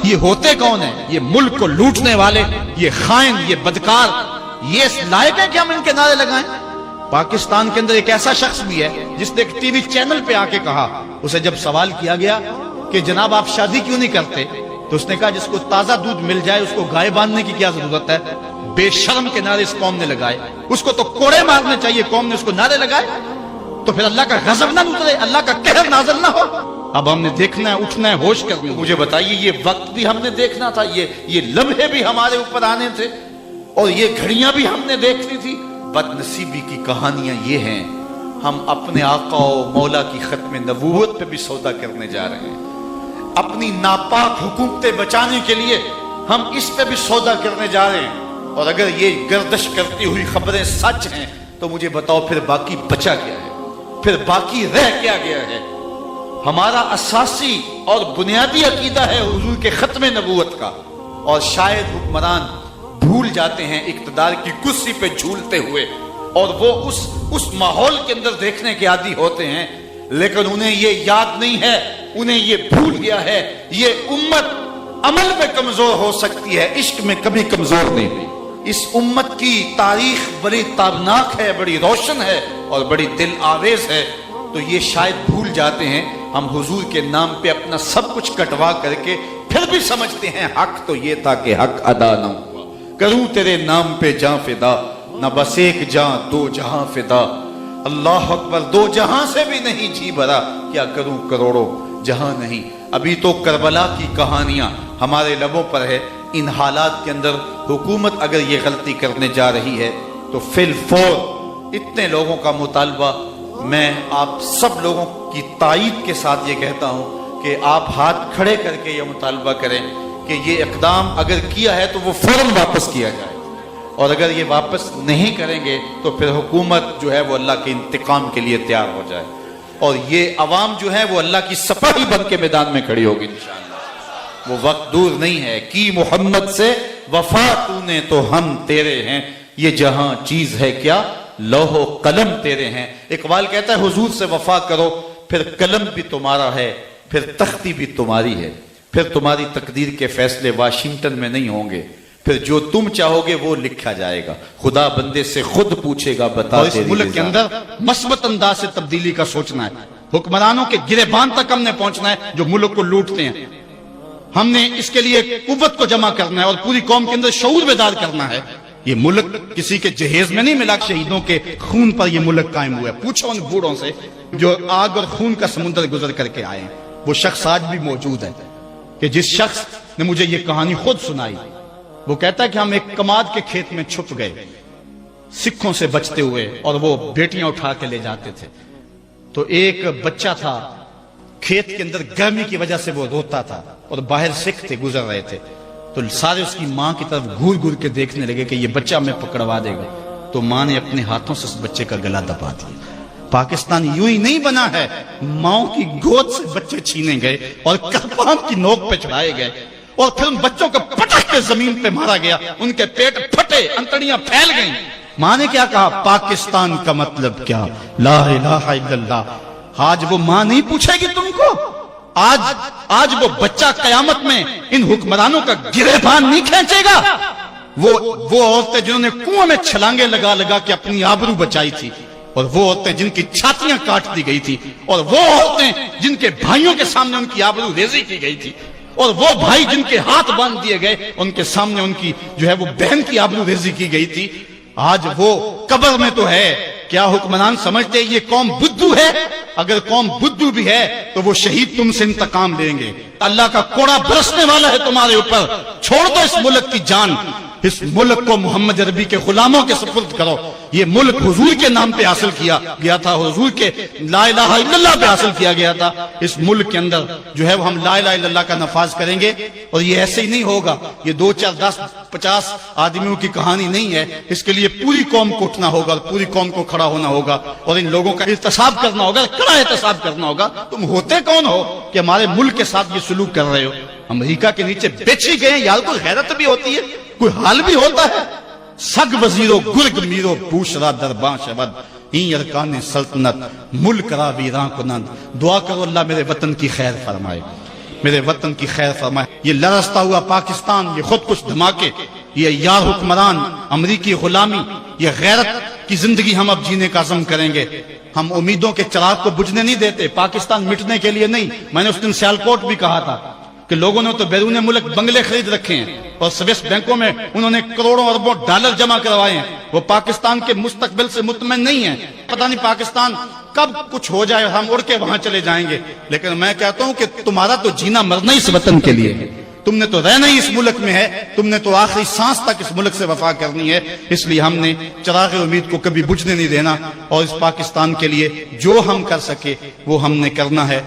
یہ ہوتے کون ہیں؟ یہ ملک کو لوٹنے والے، یہ خائن، یہ بدکار، یہ اس لائق ہے کہ ہم ان کے نعرے لگائیں؟ پاکستان کے اندر ایک ایسا شخص بھی ہے جس نے ایک ٹی وی چینل پہ آ کے کہا، اسے جب سوال کیا گیا کہ جناب آپ شادی کیوں نہیں کرتے، تو اس نے کہا جس کو تازہ دودھ مل جائے اس کو گائے باندھنے کی کیا ضرورت ہے؟ بے شرم کے نعرے اس قوم نے لگائے، اس کو تو کوڑے مارنے چاہیے، قوم نے اس کو نعرے لگائے، تو پھر اللہ کا غضب نہ اترے، اللہ کا قہر نازل نہ ہو؟ اب ہم نے دیکھنا ہے، اٹھنا ہے، ہوش کرنی ہے۔ مجھے بتائیے یہ وقت بھی ہم نے دیکھنا تھا، یہ لمحے بھی ہمارے اوپر آنے تھے، اور یہ گھڑیاں بھی ہم نے دیکھنی تھی۔ بد نصیبی کی کہانیاں یہ ہیں، ہم اپنے آقا و مولا کی ختم نبوت پہ بھی سودا کرنے جا رہے ہیں، اپنی ناپاک حکومتیں بچانے کے لیے ہم اس پہ بھی سودا کرنے جا رہے ہیں۔ اور اگر یہ گردش کرتی ہوئی خبریں سچ ہیں تو مجھے بتاؤ پھر باقی بچا کیا ہے، پھر باقی رہ کیا گیا ہے؟ ہمارا اساسی اور بنیادی عقیدہ ہے حضور کے ختم نبوت کا، اور شاید حکمران بھول جاتے ہیں اقتدار کی کرسی پہ جھولتے ہوئے، اور وہ اس ماحول کے اندر دیکھنے کے عادی ہوتے ہیں، لیکن انہیں یہ یاد نہیں ہے، انہیں یہ بھول گیا ہے یہ امت عمل میں کمزور ہو سکتی ہے، عشق میں کبھی کمزور نہیں ہوئی۔ اس امت کی تاریخ بڑی تابناک ہے، بڑی روشن ہے اور بڑی دل آویز ہے، تو یہ شاید بھول جاتے ہیں ہم حضور کے نام پہ اپنا سب کچھ کٹوا کر کے پھر بھی سمجھتے ہیں حق تو یہ تھا کہ حق ادا نہ ہوا، کروں تیرے نام پہ جاں فدا، نہ بس ایک جاں دو جہاں فدا، اللہ اکبر، دو جہاں سے بھی نہیں جی بھرا، کیا کروں کروڑوں جہاں نہیں۔ ابھی تو کربلا کی کہانیاں ہمارے لبوں پر ہے، ان حالات کے اندر حکومت اگر یہ غلطی کرنے جا رہی ہے تو فی الفور اتنے لوگوں کا مطالبہ، میں آپ سب لوگوں کی تائید کے ساتھ یہ کہتا ہوں کہ آپ ہاتھ کھڑے کر کے یہ مطالبہ کریں کہ یہ اقدام اگر کیا ہے تو وہ فوراً واپس کیا جائے، اور اگر یہ واپس نہیں کریں گے تو پھر حکومت جو ہے وہ اللہ کے انتقام کے لیے تیار ہو جائے، اور یہ عوام جو ہے وہ اللہ کی سپاہی بن کے میدان میں کھڑی ہوگی انشاءاللہ۔ وہ وقت دور نہیں ہے، کی محمد سے وفا تو نے تو ہم تیرے ہیں، یہ جہاں چیز ہے کیا لوح و قلم تیرے ہیں۔ اقبال کہتا ہے حضور سے وفا کرو، پھر قلم بھی تمہارا ہے، پھر تختی بھی تمہاری ہے، پھر تمہاری تقدیر کے فیصلے واشنگٹن میں نہیں ہوں گے، پھر جو تم چاہو گے وہ لکھا جائے گا، خدا بندے سے خود پوچھے گا بتا اور اس تیری ملک کے رضا۔ اندر مثبت انداز سے تبدیلی کا سوچنا ہے، حکمرانوں کے گریبان تک ہم نے پہنچنا ہے جو ملک کو لوٹتے ہیں، ہم نے اس کے لیے قوت کو جمع کرنا ہے اور پوری قوم کے اندر شعور بیدار کرنا ہے۔ یہ ملک کسی کے جہیز میں نہیں ملا، شہیدوں کے خون پر یہ ملک قائم ہوا ہے۔ پوچھو ان بوڑھوں سے جو آگ اور خون کا سمندر گزر کر کے آئے ہیں، وہ شخص آج بھی موجود ہے کہ جس شخص نے مجھے یہ کہانی خود سنائی، وہ کہتا ہے کہ ہم ایک کماد کے کھیت میں چھپ گئے سکھوں سے بچتے ہوئے، اور وہ بیٹیاں اٹھا کے لے جاتے تھے، تو ایک بچہ تھا کھیت کے اندر گرمی کی وجہ سے وہ روتا تھا، اور باہر سکھ تھے گزر رہے تھے، تو سارے اس کی ماں کی طرف گھور گھور کے دیکھنے لگے کہ یہ بچہ ہمیں پکڑوا دے گا، تو ماں نے اپنے ہاتھوں سے اس بچے کا گلا دبا دیا۔ پاکستان یوں ہی نہیں بنا ہے، ماؤں کی گود سے بچے چھینے گئے اور کرپان کی نوک پہ چڑھائے گئے، اور پھر ان بچوں کو پٹک کے زمین پہ مارا گیا، ان کے پیٹ پھٹے، انتڑیاں پھیل گئیں۔ ماں نے کیا کہا؟ پاکستان کا مطلب کیا؟ لا الہ الا اللہ۔ آج وہ ماں نہیں پوچھے گی تم کو، آج وہ بچہ قیامت میں ان حکمرانوں کا گریبان نہیں کھینچے گا۔ وہ عورتیں جنہوں نے کنویں میں چھلانگے لگا لگا کے اپنی آبرو بچائی تھی، اور وہ عورتیں جن کی چھاتیاں کاٹ دی گئی تھی، اور وہ عورتیں جن کے بھائیوں کے سامنے ان کی آبرو ریزی کی گئی تھی، اور وہ بھائی جن کے ہاتھ باندھ دیے گئے ان کے سامنے ان کی جو ہے وہ بہن کی آبرو ریزی کی گئی تھی، آج وہ قبر میں تو ہے۔ کیا حکمران سمجھتے یہ قوم بدھو ہے؟ اگر قوم بدھو بھی ہے تو وہ شہید تم سے انتقام لیں گے، اللہ کا کوڑا برسنے والا ہے تمہارے اوپر۔ چھوڑ دو اس ملک کی جان، اس ملک کو محمد عربی کے غلاموں کے سپرد کرو۔ یہ ملک حضور کے نام پہ حاصل کیا گیا تھا، حضور کے لا الہ الا اللہ پہ حاصل کیا گیا تھا۔ اس ملک کے اندر جو ہے وہ ہم لا الہ الا اللہ کا نفاذ کریں گے، اور یہ ایسے ہی نہیں ہوگا، یہ 2 4 10 50 آدمیوں کی کہانی نہیں ہے، اس کے لیے پوری قوم کو اٹھنا ہوگا اور پوری قوم کو کھڑا ہونا ہوگا، اور ان لوگوں کا احتساب کرنا ہوگا، کڑا احتساب کرنا ہوگا۔ تم ہوتے کون ہو کہ ہمارے ملک کے ساتھ یہ سلوک کر رہے ہو؟ امریکہ کے نیچے بیچی گئے، یار کوئی غیرت بھی ہوتی ہے، کوئی حال بھی ہوتا ہے۔ سگ وزیرو گرگ میرو پوشرا درباں شبد این ارکان سلطنت ملک را ویراں کنند۔ دعا کرو اللہ میرے وطن کی خیر فرمائے۔ میرے وطن کی خیر فرمائے۔ یہ لرزتا ہوا پاکستان، یہ خود کچھ دھماکے، یہ عیار حکمران، امریکی غلامی، یہ غیرت کی زندگی ہم اب جینے کا عزم کریں گے۔ ہم امیدوں کے چراغ کو بجھنے نہیں دیتے، پاکستان مٹنے کے لیے نہیں۔ میں نے اس دن سیالکوٹ بھی کہا تھا کہ لوگوں نے تو بیرون ملک بنگلے خرید رکھے ہیں اور سویس بینکوں میں انہوں نے کروڑوں اربوں ڈالر جمع کروائے ہیں، وہ پاکستان کے مستقبل سے مطمئن نہیں ہیں۔ پتہ نہیں پاکستان کب کچھ ہو جائے، ہم اڑ کے وہاں چلے جائیں گے، لیکن میں کہتا ہوں کہ تمہارا تو جینا مرنا اس وطن کے لیے ہے، تم نے تو رہنا ہی اس ملک میں ہے، تم نے تو آخری سانس تک اس ملک سے وفا کرنی ہے۔ اس لیے ہم نے چراغ امید کو کبھی بجھنے نہیں دینا، اور اس پاکستان کے لیے جو ہم کر سکے وہ ہم نے کرنا ہے۔